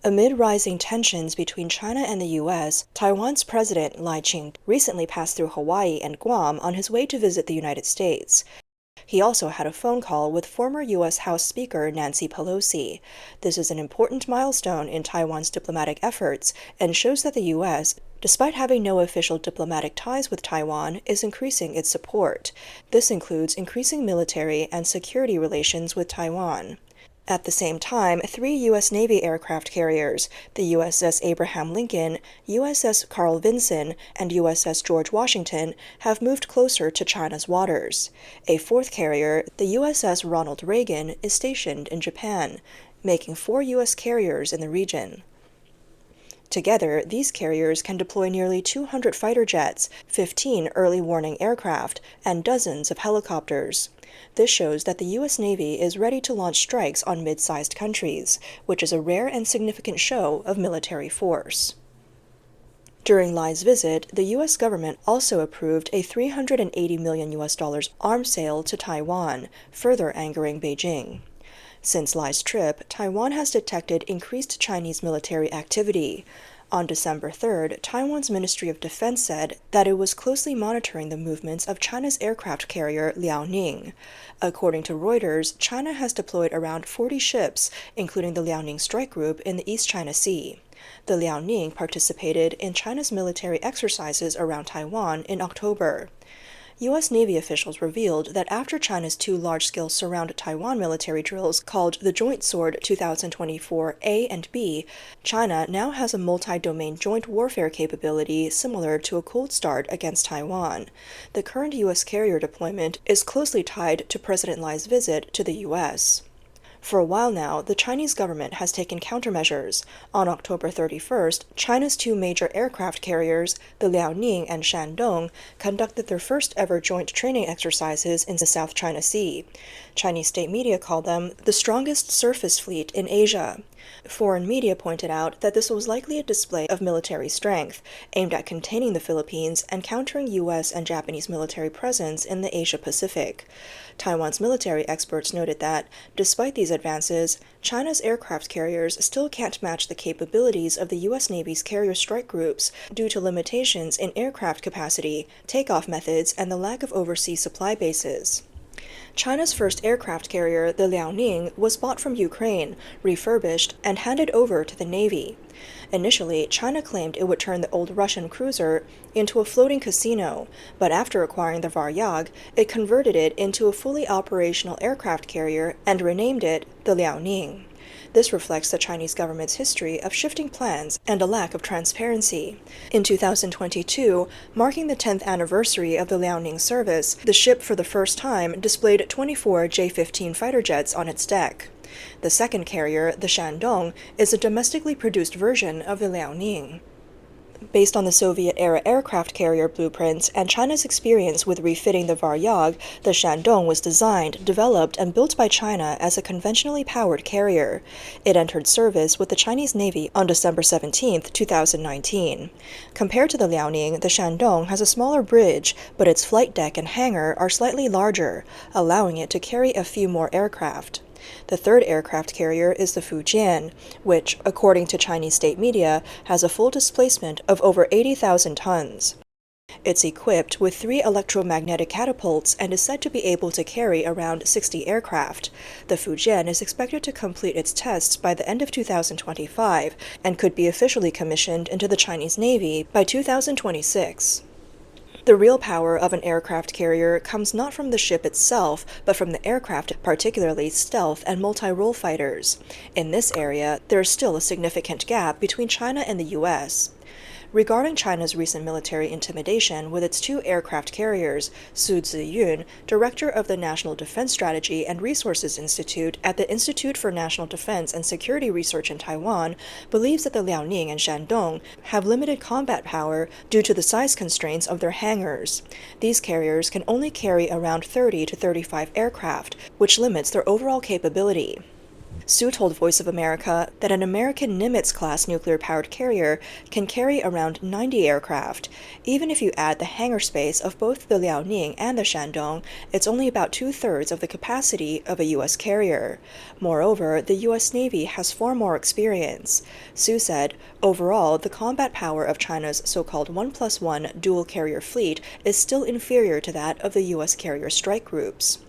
Amid rising tensions between China and the U.S., Taiwan's President Lai Ching recently passed through Hawaii and Guam on his way to visit the United States. He also had a phone call with former U.S. House Speaker Nancy Pelosi. This is an important milestone in Taiwan's diplomatic efforts and shows that the U.S., despite having no official diplomatic ties with Taiwan, is increasing its support. This includes increasing military and security relations with Taiwan. At the same time, 3 U.S. Navy aircraft carriers, the USS Abraham Lincoln, USS Carl Vinson, and USS George Washington, have moved closer to China's waters. A 4th carrier, the USS Ronald Reagan, is stationed in Japan, making 4 U.S. carriers in the region. Together, these carriers can deploy nearly 200 fighter jets, 15 early warning aircraft, and dozens of helicopters. This shows that the U.S. Navy is ready to launch strikes on mid-sized countries, which is a rare and significant show of military force. During Lai's visit, the U.S. government also approved a $380 million arms sale to Taiwan, further angering Beijing. Since Lai's trip, Taiwan has detected increased Chinese military activity. On December 3rd, Taiwan's Ministry of Defense said that it was closely monitoring the movements of China's aircraft carrier Liaoning. According to Reuters, China has deployed around 40 ships, including the Liaoning Strike Group in the East China Sea. The Liaoning participated in China's military exercises around Taiwan in October. U.S. Navy officials revealed that after China's 2 large-scale surround Taiwan military drills called the Joint Sword 2024A and B, China now has a multi-domain joint warfare capability similar to a cold start against Taiwan. The current U.S. carrier deployment is closely tied to President Lai's visit to the U.S. For a while now, the Chinese government has taken countermeasures. On October 31st, China's 2 major aircraft carriers, the Liaoning and Shandong, conducted their first-ever joint training exercises in the South China Sea. Chinese state media called them the strongest surface fleet in Asia. Foreign media pointed out that this was likely a display of military strength, aimed at containing the Philippines and countering U.S. and Japanese military presence in the Asia-Pacific. Taiwan's military experts noted that, despite these advances, China's aircraft carriers still can't match the capabilities of the U.S. Navy's carrier strike groups due to limitations in aircraft capacity, takeoff methods, and the lack of overseas supply bases. China's first aircraft carrier, the Liaoning, was bought from Ukraine, refurbished, and handed over to the Navy. Initially, China claimed it would turn the old Russian cruiser into a floating casino, but after acquiring the Varyag, it converted it into a fully operational aircraft carrier and renamed it the Liaoning. This reflects the Chinese government's history of shifting plans and a lack of transparency. In 2022, marking the 10th anniversary of the Liaoning service, the ship for the first time displayed 24 J-15 fighter jets on its deck. The second carrier, the Shandong, is a domestically produced version of the Liaoning. Based on the Soviet-era aircraft carrier blueprints and China's experience with refitting the Varyag, the Shandong was designed, developed, and built by China as a conventionally powered carrier. It entered service with the Chinese Navy on December 17, 2019. Compared to the Liaoning, the Shandong has a smaller bridge, but its flight deck and hangar are slightly larger, allowing it to carry a few more aircraft. The third aircraft carrier is the Fujian, which, according to Chinese state media, has a full displacement of over 80,000 tons. It's equipped with 3 electromagnetic catapults and is said to be able to carry around 60 aircraft. The Fujian is expected to complete its tests by the end of 2025 and could be officially commissioned into the Chinese Navy by 2026. The real power of an aircraft carrier comes not from the ship itself, but from the aircraft, particularly stealth and multi-role fighters. In this area, there is still a significant gap between China and the U.S. Regarding China's recent military intimidation with its 2 aircraft carriers, Su Ziyun, director of the National Defense Strategy and Resources Institute at the Institute for National Defense and Security Research in Taiwan, believes that the Liaoning and Shandong have limited combat power due to the size constraints of their hangars. These carriers can only carry around 30 to 35 aircraft, which limits their overall capability. Su told Voice of America that an American Nimitz-class nuclear-powered carrier can carry around 90 aircraft. Even if you add the hangar space of both the Liaoning and the Shandong, it's only about two-thirds of the capacity of a U.S. carrier. Moreover, the U.S. Navy has far more experience. Su said, overall, the combat power of China's so-called 1+1 dual-carrier fleet is still inferior to that of the U.S. carrier strike groups.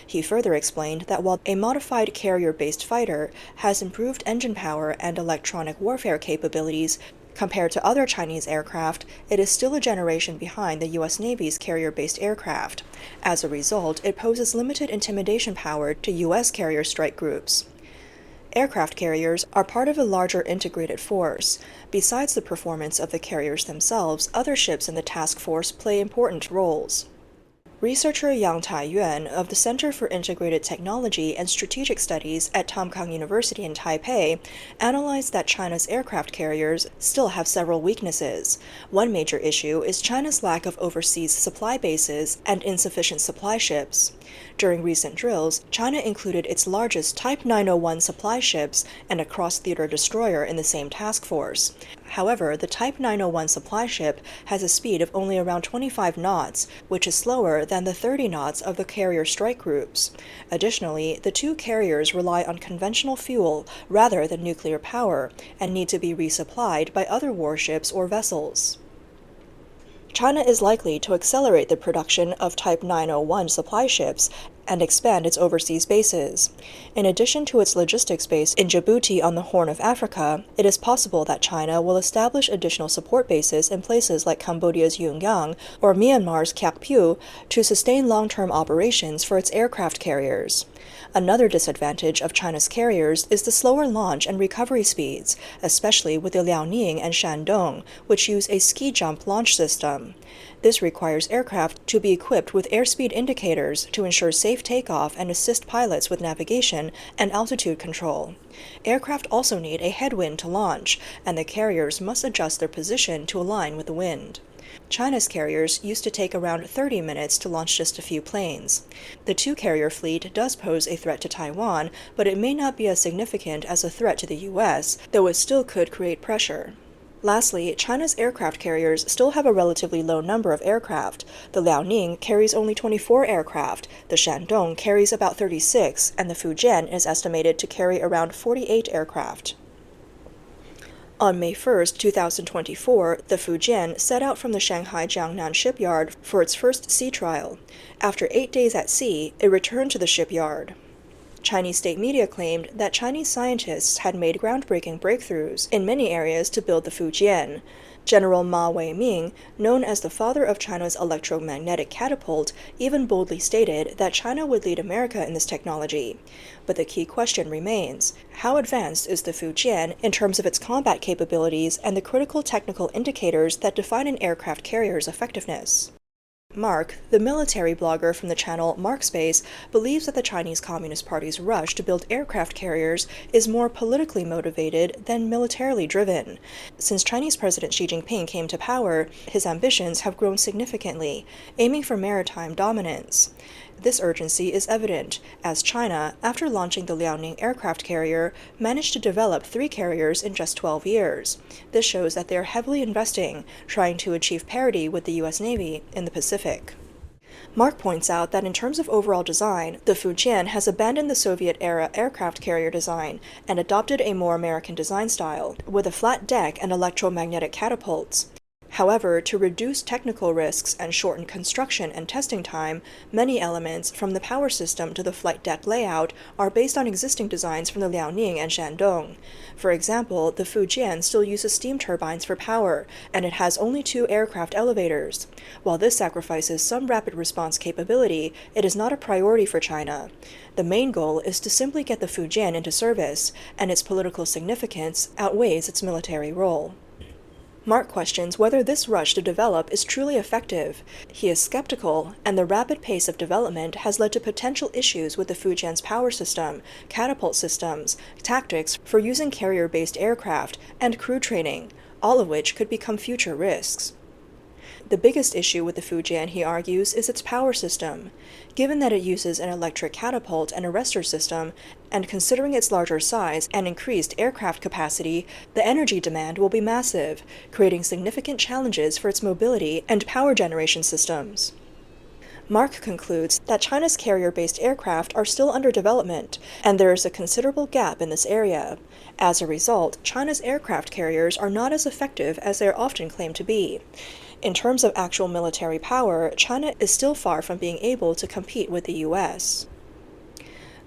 He further explained that while a modified carrier-based fighter has improved engine power and electronic warfare capabilities compared to other Chinese aircraft, it is still a generation behind the U.S. Navy's carrier-based aircraft. As a result, it poses limited intimidation power to U.S. carrier strike groups. Aircraft carriers are part of a larger integrated force. Besides the performance of the carriers themselves, other ships in the task force play important roles. Researcher Yang Taiyuan of the Center for Integrated Technology and Strategic Studies at Tamkang University in Taipei analyzed that China's aircraft carriers still have several weaknesses. One major issue is China's lack of overseas supply bases and insufficient supply ships. During recent drills, China included its largest Type 901 supply ships and a cross-theater destroyer in the same task force. However, the Type 901 supply ship has a speed of only around 25 knots, which is slower than the 30 knots of the carrier strike groups. Additionally, the two carriers rely on conventional fuel rather than nuclear power and need to be resupplied by other warships or vessels. China is likely to accelerate the production of Type 901 supply ships and expand its overseas bases. In addition to its logistics base in Djibouti on the Horn of Africa, it is possible that China will establish additional support bases in places like Cambodia's Yungang or Myanmar's Kyaukphyu to sustain long-term operations for its aircraft carriers. Another disadvantage of China's carriers is the slower launch and recovery speeds, especially with the Liaoning and Shandong, which use a ski jump launch system. This requires aircraft to be equipped with airspeed indicators to ensure safe takeoff and assist pilots with navigation and altitude control. Aircraft also need a headwind to launch, and the carriers must adjust their position to align with the wind. China's carriers used to take around 30 minutes to launch just a few planes. The two-carrier fleet does pose a threat to Taiwan, but it may not be as significant as a threat to the U.S., though it still could create pressure. Lastly, China's aircraft carriers still have a relatively low number of aircraft. The Liaoning carries only 24 aircraft, the Shandong carries about 36, and the Fujian is estimated to carry around 48 aircraft. On May 1, 2024, the Fujian set out from the Shanghai Jiangnan shipyard for its first sea trial. After 8 days at sea, it returned to the shipyard. Chinese state media claimed that Chinese scientists had made groundbreaking breakthroughs in many areas to build the Fujian. General Ma Weiming, known as the father of China's electromagnetic catapult, even boldly stated that China would lead America in this technology. But the key question remains: how advanced is the Fujian in terms of its combat capabilities and the critical technical indicators that define an aircraft carrier's effectiveness? Mark, the military blogger from the channel Markspace, believes that the Chinese Communist Party's rush to build aircraft carriers is more politically motivated than militarily driven. Since Chinese President Xi Jinping came to power, his ambitions have grown significantly, aiming for maritime dominance. This urgency is evident, as China, after launching the Liaoning aircraft carrier, managed to develop 3 carriers in just 12 years. This shows that they are heavily investing, trying to achieve parity with the U.S. Navy in the Pacific. Mark points out that in terms of overall design, the Fujian has abandoned the Soviet-era aircraft carrier design and adopted a more American design style, with a flat deck and electromagnetic catapults. However, to reduce technical risks and shorten construction and testing time, many elements, from the power system to the flight deck layout, are based on existing designs from the Liaoning and Shandong. For example, the Fujian still uses steam turbines for power, and it has only 2 aircraft elevators. While this sacrifices some rapid response capability, it is not a priority for China. The main goal is to simply get the Fujian into service, and its political significance outweighs its military role. Mark questions whether this rush to develop is truly effective. He is skeptical, and the rapid pace of development has led to potential issues with the Fujian's power system, catapult systems, tactics for using carrier-based aircraft, and crew training, all of which could become future risks. The biggest issue with the Fujian, he argues, is its power system. Given that it uses an electric catapult and arrestor system, and considering its larger size and increased aircraft capacity, the energy demand will be massive, creating significant challenges for its mobility and power generation systems. Mark concludes that China's carrier-based aircraft are still under development, and there is a considerable gap in this area. As a result, China's aircraft carriers are not as effective as they are often claimed to be. In terms of actual military power, China is still far from being able to compete with the U.S.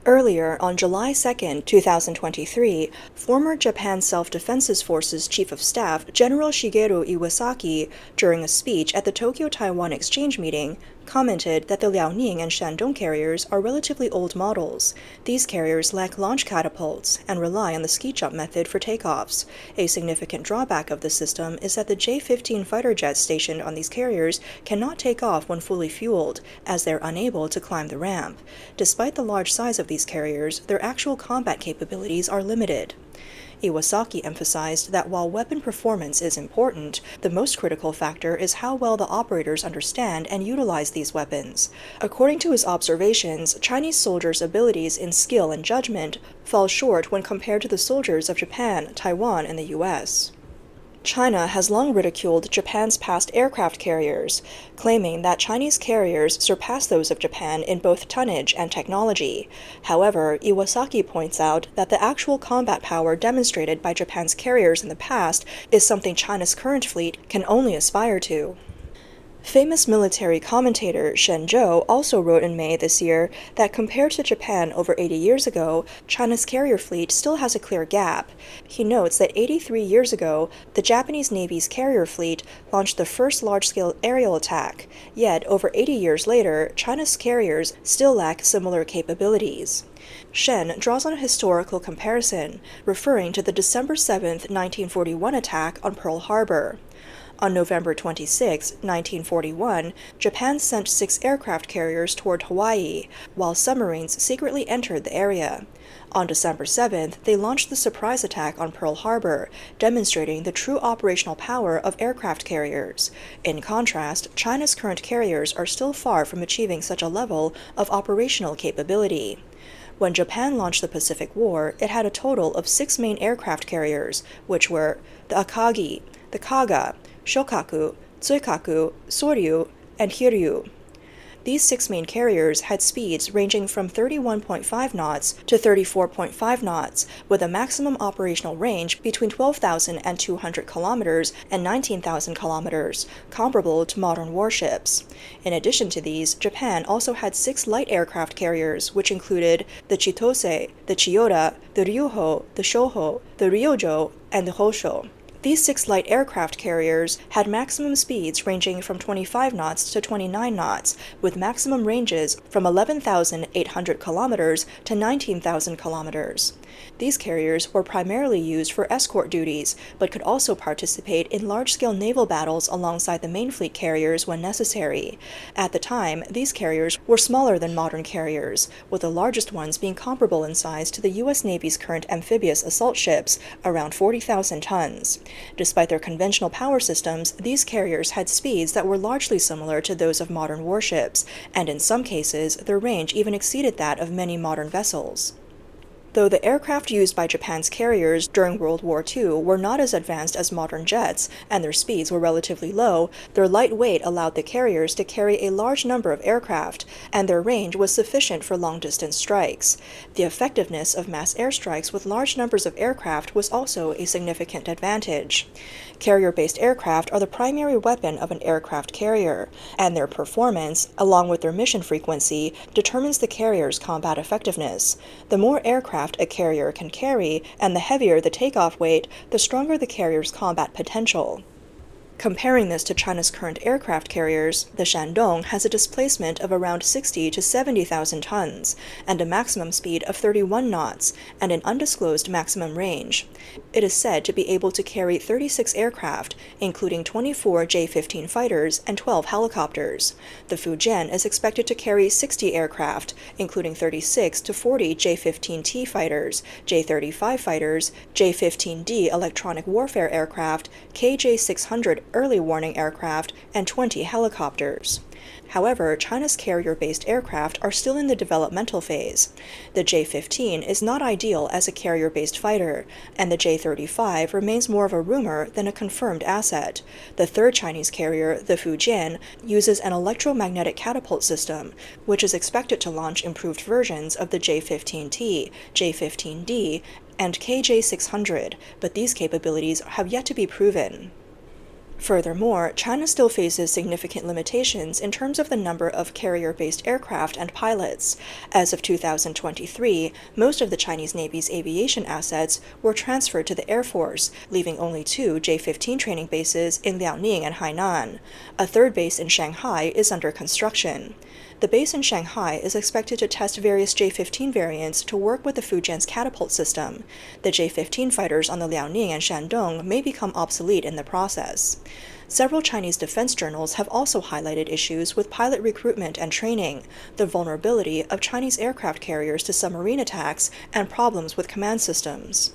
Earlier, on July 2, 2023, former Japan Self-Defense Forces Chief of Staff General Shigeru Iwasaki, during a speech at the Tokyo-Taiwan exchange meeting, commented that the Liaoning and Shandong carriers are relatively old models. These carriers lack launch catapults and rely on the ski jump method for takeoffs. A significant drawback of the system is that the J-15 fighter jets stationed on these carriers cannot take off when fully fueled, as they are unable to climb the ramp. Despite the large size of these carriers, their actual combat capabilities are limited. Iwasaki emphasized that while weapon performance is important, the most critical factor is how well the operators understand and utilize these weapons. According to his observations, Chinese soldiers' abilities in skill and judgment fall short when compared to the soldiers of Japan, Taiwan, and the U.S. China has long ridiculed Japan's past aircraft carriers, claiming that Chinese carriers surpass those of Japan in both tonnage and technology. However, Iwasaki points out that the actual combat power demonstrated by Japan's carriers in the past is something China's current fleet can only aspire to. Famous military commentator Shen Zhou also wrote in May this year that compared to Japan over 80 years ago, China's carrier fleet still has a clear gap. He notes that 83 years ago, the Japanese Navy's carrier fleet launched the first large-scale aerial attack, yet over 80 years later, China's carriers still lack similar capabilities. Shen draws on a historical comparison, referring to the December 7, 1941 attack on Pearl Harbor. On November 26, 1941, Japan sent 6 aircraft carriers toward Hawaii, while submarines secretly entered the area. On December 7th, they launched the surprise attack on Pearl Harbor, demonstrating the true operational power of aircraft carriers. In contrast, China's current carriers are still far from achieving such a level of operational capability. When Japan launched the Pacific War, it had a total of 6 main aircraft carriers, which were the Akagi, the Kaga, Shokaku, Tsuikaku, Soryu, and Hiryu. These 6 main carriers had speeds ranging from 31.5 knots to 34.5 knots, with a maximum operational range between 12,200 kilometers and 19,000 kilometers, comparable to modern warships. In addition to these, Japan also had 6 light aircraft carriers, which included the Chitose, the Chiyoda, the Ryuho, the Shoho, the Ryojo, and the Hosho. These 6 light aircraft carriers had maximum speeds ranging from 25 knots to 29 knots, with maximum ranges from 11,800 kilometers to 19,000 kilometers. These carriers were primarily used for escort duties, but could also participate in large-scale naval battles alongside the main fleet carriers when necessary. At the time, these carriers were smaller than modern carriers, with the largest ones being comparable in size to the U.S. Navy's current amphibious assault ships, around 40,000 tons. Despite their conventional power systems, these carriers had speeds that were largely similar to those of modern warships, and in some cases, their range even exceeded that of many modern vessels. Though the aircraft used by Japan's carriers during World War II were not as advanced as modern jets, and their speeds were relatively low, their light weight allowed the carriers to carry a large number of aircraft, and their range was sufficient for long-distance strikes. The effectiveness of mass airstrikes with large numbers of aircraft was also a significant advantage. Carrier-based aircraft are the primary weapon of an aircraft carrier, and their performance, along with their mission frequency, determines the carrier's combat effectiveness. The more aircraft a carrier can carry, and the heavier the takeoff weight, the stronger the carrier's combat potential. Comparing this to China's current aircraft carriers, the Shandong has a displacement of around 60 to 70,000 tons, and a maximum speed of 31 knots, and an undisclosed maximum range. It is said to be able to carry 36 aircraft, including 24 J-15 fighters and 12 helicopters. The Fujian is expected to carry 60 aircraft, including 36 to 40 J-15T fighters, J-35 fighters, J-15D electronic warfare aircraft, KJ-600 early warning aircraft, and 20 helicopters. However, China's carrier-based aircraft are still in the developmental phase. The J-15 is not ideal as a carrier-based fighter, and the J-35 remains more of a rumor than a confirmed asset. The third Chinese carrier, the Fujian, uses an electromagnetic catapult system, which is expected to launch improved versions of the J-15T, J-15D, and KJ-600, but these capabilities have yet to be proven. Furthermore, China still faces significant limitations in terms of the number of carrier-based aircraft and pilots. As of 2023, most of the Chinese Navy's aviation assets were transferred to the Air Force, leaving only 2 J-15 training bases in Liaoning and Hainan. A third base in Shanghai is under construction. The base in Shanghai is expected to test various J-15 variants to work with the Fujian's catapult system. The J-15 fighters on the Liaoning and Shandong may become obsolete in the process. Several Chinese defense journals have also highlighted issues with pilot recruitment and training, the vulnerability of Chinese aircraft carriers to submarine attacks, and problems with command systems.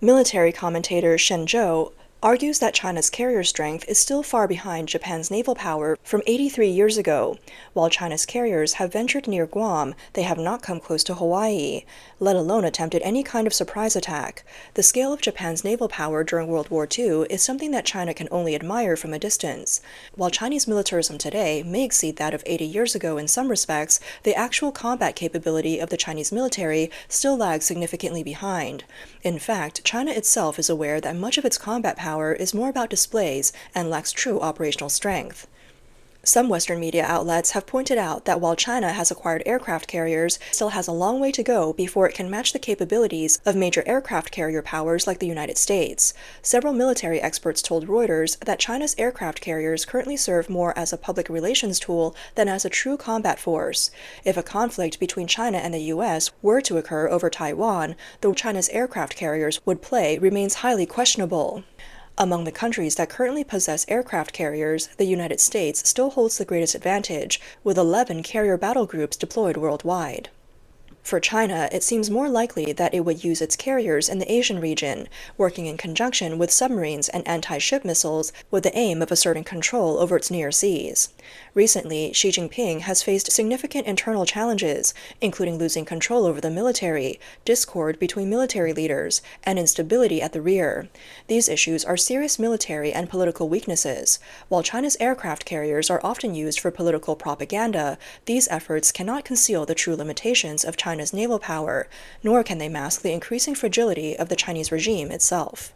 Military commentator Shen Zhou argues that China's carrier strength is still far behind Japan's naval power from 83 years ago. While China's carriers have ventured near Guam, they have not come close to Hawaii, let alone attempted any kind of surprise attack. The scale of Japan's naval power during World War II is something that China can only admire from a distance. While Chinese militarism today may exceed that of 80 years ago in some respects, the actual combat capability of the Chinese military still lags significantly behind. In fact, China itself is aware that much of its combat power is more about displays and lacks true operational strength. Some Western media outlets have pointed out that while China has acquired aircraft carriers, it still has a long way to go before it can match the capabilities of major aircraft carrier powers like the United States. Several military experts told Reuters that China's aircraft carriers currently serve more as a public relations tool than as a true combat force. If a conflict between China and the U.S. were to occur over Taiwan, the role China's aircraft carriers would play remains highly questionable. Among the countries that currently possess aircraft carriers, the United States still holds the greatest advantage, with 11 carrier battle groups deployed worldwide. For China, it seems more likely that it would use its carriers in the Asian region, working in conjunction with submarines and anti-ship missiles with the aim of asserting control over its near seas. Recently, Xi Jinping has faced significant internal challenges, including losing control over the military, discord between military leaders, and instability at the rear. These issues are serious military and political weaknesses. While China's aircraft carriers are often used for political propaganda, these efforts cannot conceal the true limitations of China's naval power, nor can they mask the increasing fragility of the Chinese regime itself.